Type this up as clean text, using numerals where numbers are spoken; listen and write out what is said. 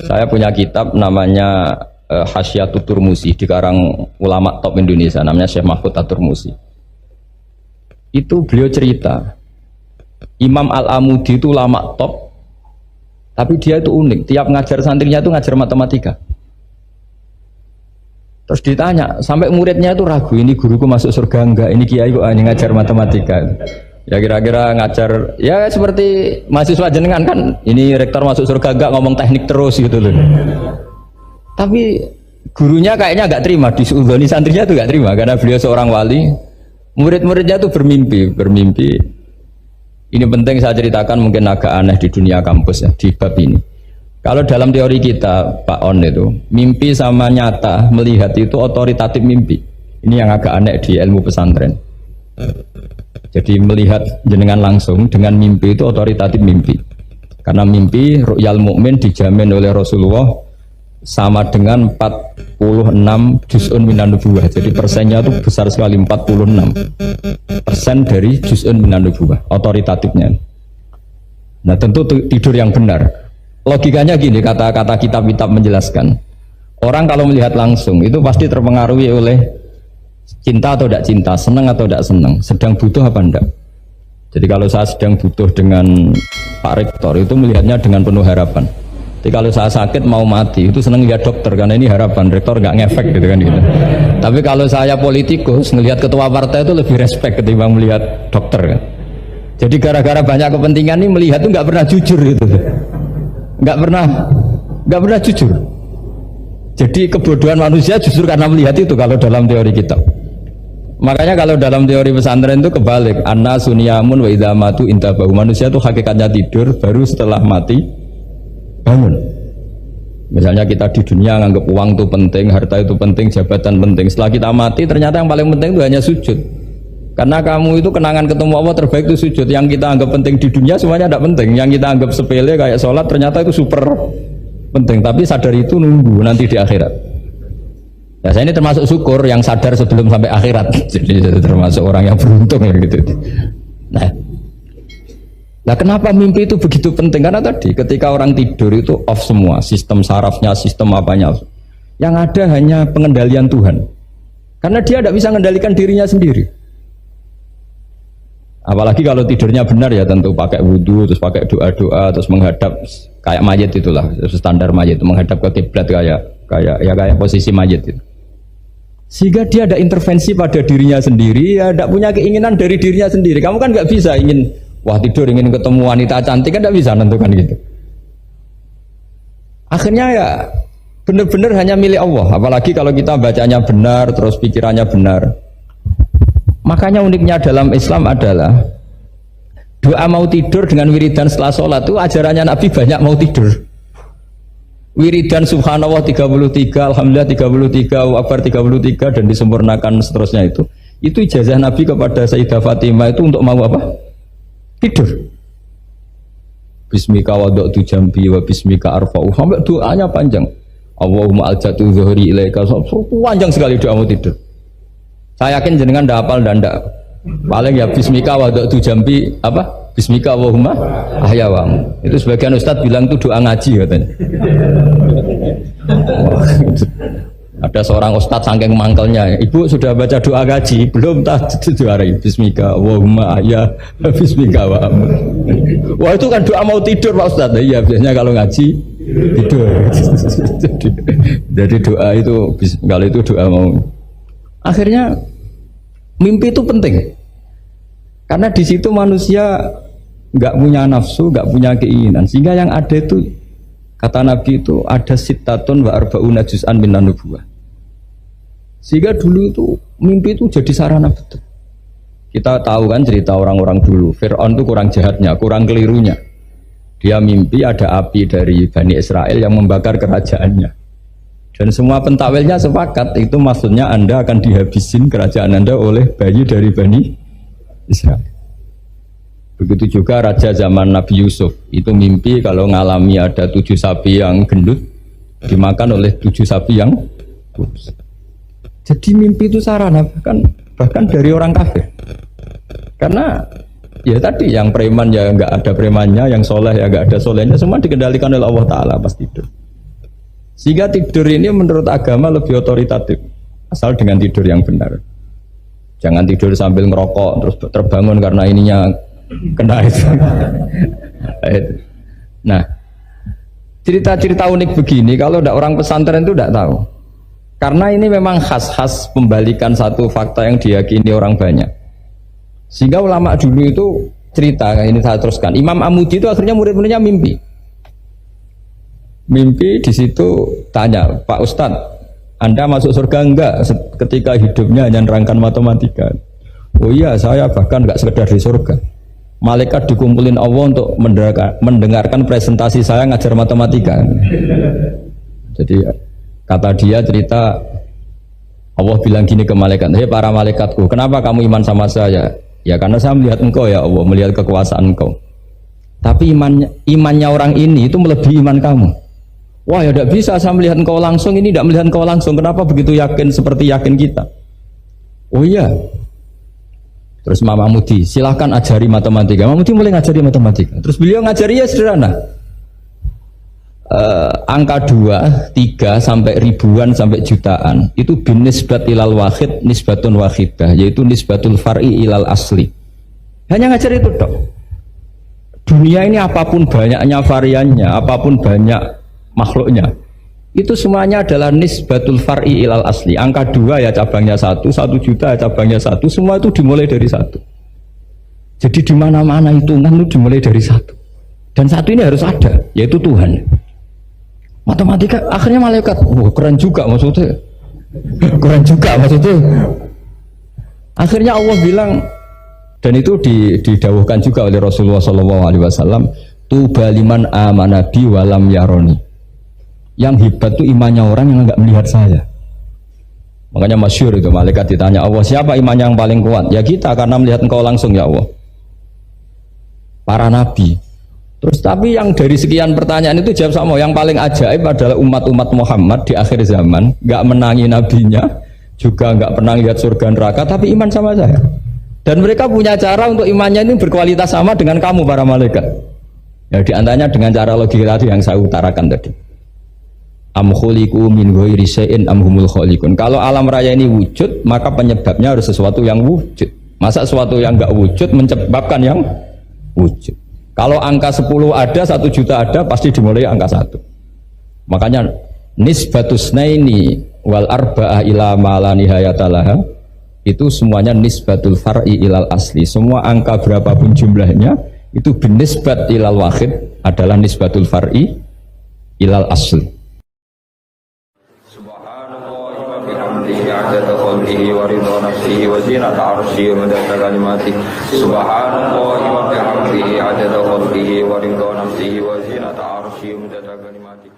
Saya punya kitab namanya Hasyiatut Turmusi, dikarang ulama top Indonesia, namanya Syekh Mahfud At-Turmusi. Itu beliau cerita, Imam Al-Amudi itu ulama top, tapi dia itu unik, tiap ngajar santrinya itu ngajar matematika. Terus ditanya, sampai muridnya itu ragu, ini guruku masuk surga enggak, ini kiai kok hanya ngajar matematika. Ya kira-kira ngajar, ya seperti mahasiswa jenengan kan, ini rektor masuk surga enggak, ngomong teknik terus gitu loh. Tapi gurunya kayaknya enggak terima, disuudoni santrinya itu enggak terima, karena beliau seorang wali. Murid-muridnya itu bermimpi. Ini penting saya ceritakan, mungkin agak aneh di dunia kampus ya, di bab ini. Kalau dalam teori kita, Pak On itu, mimpi sama nyata, melihat itu otoritatif mimpi. Ini yang agak aneh di ilmu pesantren. Jadi melihat jenengan langsung dengan mimpi itu otoritatif mimpi. Karena mimpi, ru'yal mukmin dijamin oleh Rasulullah sama dengan 46 juz'un minan nubuwah. Jadi persennya itu besar sekali, 46% dari juz'un minan nubuwah, otoritatifnya. Nah tentu tidur yang benar. Logikanya gini, kata-kata kitab-kitab menjelaskan, orang kalau melihat langsung itu pasti terpengaruhi oleh cinta atau tidak cinta, senang atau tidak senang, sedang butuh apa enggak. Jadi kalau saya sedang butuh dengan Pak Rektor itu melihatnya dengan penuh harapan. Jadi kalau saya sakit mau mati itu senang lihat dokter karena ini harapan, Rektor nggak ngefek gitu kan gitu. Tapi kalau saya politikus melihat ketua partai itu lebih respect ketimbang melihat dokter kan. Jadi gara-gara banyak kepentingan ini melihat itu nggak pernah jujur gitu. Nggak pernah jujur. Jadi kebodohan manusia justru karena melihat itu kalau dalam teori kita. Makanya kalau dalam teori pesantren itu kebalik, anna sunyamun wa idza matu intabahu. Manusia itu hakikatnya tidur, baru setelah mati bangun. Misalnya kita di dunia nganggap uang itu penting, harta itu penting, jabatan penting. Setelah kita mati ternyata yang paling penting itu hanya sujud. Karena kamu itu kenangan ketemu Allah terbaik itu sujud. Yang kita anggap penting di dunia semuanya tidak penting. Yang kita anggap sepele kayak sholat ternyata itu super penting. Tapi sadar itu nunggu nanti di akhirat. Nah, saya ini termasuk syukur yang sadar sebelum sampai akhirat. Jadi termasuk orang yang beruntung ya gitu. Nah, kenapa mimpi itu begitu penting? Karena tadi ketika orang tidur itu off semua, sistem sarafnya, sistem apanya. Yang ada hanya pengendalian Tuhan. Karena dia tidak bisa mengendalikan dirinya sendiri. Apalagi kalau tidurnya benar ya tentu pakai wudhu, terus pakai doa-doa, terus menghadap kayak mayit itulah, standar mayit itu menghadap ke kiblat kayak posisi mayit itu. Sehingga dia ada intervensi pada dirinya sendiri, ya tidak punya keinginan dari dirinya sendiri. Kamu kan nggak bisa ingin wah tidur ingin ketemu wanita cantik kan tidak bisa nentukan gitu. Akhirnya ya benar-benar hanya milik Allah. Apalagi kalau kita bacanya benar, terus pikirannya benar. Makanya uniknya dalam Islam adalah doa mau tidur dengan wiridan setelah sholat itu ajarannya Nabi banyak mau tidur. Wiridan subhanallah 33, alhamdulillah 33, Akbar 33 dan disempurnakan seterusnya itu ijazah Nabi kepada Sayyidah Fatimah itu untuk mau apa? Tidur. Bismika wada'tu jambi wa bismika arfa'u, sampai doanya panjang. Allahumma aljatu zuhri ilaika, panjang sekali doa mau tidur. Saya yakin jenengan ndak hafal dan ndak paling ya bismika wada'tu jambi apa? Bismika Allahumma ahyawamu. Itu sebagian ustadz bilang itu doa ngaji katanya. Ada seorang ustadz saking mangkelnya, ibu sudah baca doa ngaji belum? Tak juarai bismika Allahumma ahya bismika wa amu. Wah itu kan doa mau tidur Pak Ustadz. Iya biasanya kalau ngaji tidur. Jadi doa itu kalau itu doa mau. Akhirnya mimpi itu penting karena di situ manusia nggak punya nafsu, nggak punya keinginan, sehingga yang ada itu kata Nabi itu ada sittatun wa arba'una juz'an minan nubuwah. Sehingga dulu itu mimpi itu jadi sarana betul. Kita tahu kan cerita orang-orang dulu, Fir'aun itu kurang jahatnya, kurang kelirunya. Dia mimpi ada api dari Bani Israel yang membakar kerajaannya. Dan semua pentakwilnya sepakat itu maksudnya Anda akan dihabisin kerajaan Anda oleh bayi dari Bani Israel. Begitu juga raja zaman Nabi Yusuf itu mimpi kalau ngalami ada 7 sapi yang gendut dimakan oleh 7 sapi yang kurus. Jadi mimpi itu sarana bahkan dari orang kafir. Karena Ya tadi yang preman ya nggak ada premannya, yang soleh ya nggak ada solehnya, semua dikendalikan oleh Allah Taala pas tidur. Sehingga tidur ini menurut agama lebih otoritatif, asal dengan tidur yang benar. Jangan tidur sambil ngerokok terus terbangun karena ininya kena itu. Nah, cerita-cerita unik begini kalau tidak orang pesantren itu tidak tahu. Karena ini memang khas-khas pembalikan satu fakta yang diyakini orang banyak. Sehingga ulama dulu itu cerita, ini saya teruskan. Imam Amudi itu akhirnya murid-muridnya mimpi. Mimpi di situ tanya, Pak Ustadz, Anda masuk surga enggak ketika hidupnya hanya nerangkan matematika? Oh iya, saya bahkan enggak sekedar di surga. Malaikat dikumpulin Allah untuk mendengarkan presentasi saya ngajar matematika. Jadi kata dia cerita, Allah bilang gini ke malaikat, hei para malaikatku, kenapa kamu iman sama saya? Ya karena saya melihat engkau ya Allah, melihat kekuasaan engkau. Tapi imannya orang ini itu melebihi iman kamu. Wah ya tidak bisa saya melihat engkau langsung, ini tidak melihat engkau langsung. Kenapa begitu yakin seperti yakin kita? Oh iya. Terus Mama Mudi, silahkan ajari matematika. Mama Mudi mulai ngajari matematika. Terus beliau ngajari ya sederhana. Angka 2, 3 sampai ribuan sampai jutaan itu bin nisbat ilal wahid nisbatun wahidah, yaitu nisbatul far'i ilal asli. Hanya ngajar itu dok. Dunia ini apapun banyaknya variannya, apapun banyak makhluknya, itu semuanya adalah nisbatul far'i ilal asli. Angka 2 ya cabangnya 1, 1 juta ya cabangnya 1, semua itu dimulai dari 1. Jadi di mana-mana hitungan itu dimulai dari 1. Dan 1 ini harus ada, yaitu Tuhan. Matematika akhirnya malaikat, keren juga maksudnya. Keren juga maksudnya. Akhirnya Allah bilang, dan itu didawuhkan juga oleh Rasulullah SAW, tuba liman amana bi walam yaroni. Yang hebat itu imannya orang yang enggak melihat saya. Makanya masyhur itu, malaikat ditanya Allah, siapa imannya yang paling kuat? Ya kita, karena melihat engkau langsung ya Allah. Para nabi. Terus tapi yang dari sekian pertanyaan itu jawab sama, yang paling ajaib adalah umat-umat Muhammad di akhir zaman, nggak menangi nabinya, juga nggak pernah lihat surga neraka, tapi iman sama saya. Dan mereka punya cara untuk imannya ini berkualitas sama dengan kamu para malaikat. Ya diantaranya dengan cara logika tadi yang saya utarakan tadi. Am khuliqu min ghairi syai'in am humul khaliqun. Kalau alam raya ini wujud, maka penyebabnya harus sesuatu yang wujud. Masa sesuatu yang nggak wujud menyebabkan yang wujud? Kalau angka 10 ada, 1 juta ada, pasti dimulai angka 1. Makanya nisbatus naini wal arba'ah ila ma la nihayatalaha, itu semuanya nisbatul far'i ilal asli. Semua angka berapapun jumlahnya itu binisbat ilal wahid adalah nisbatul far'i ilal asli. عدد خلقه ورضا نفسه وزينة عرشه ومدد كلماته سبحان الله وبحمده عدد خلقه ورضا نفسه وزينة عرشه ومدد كلماته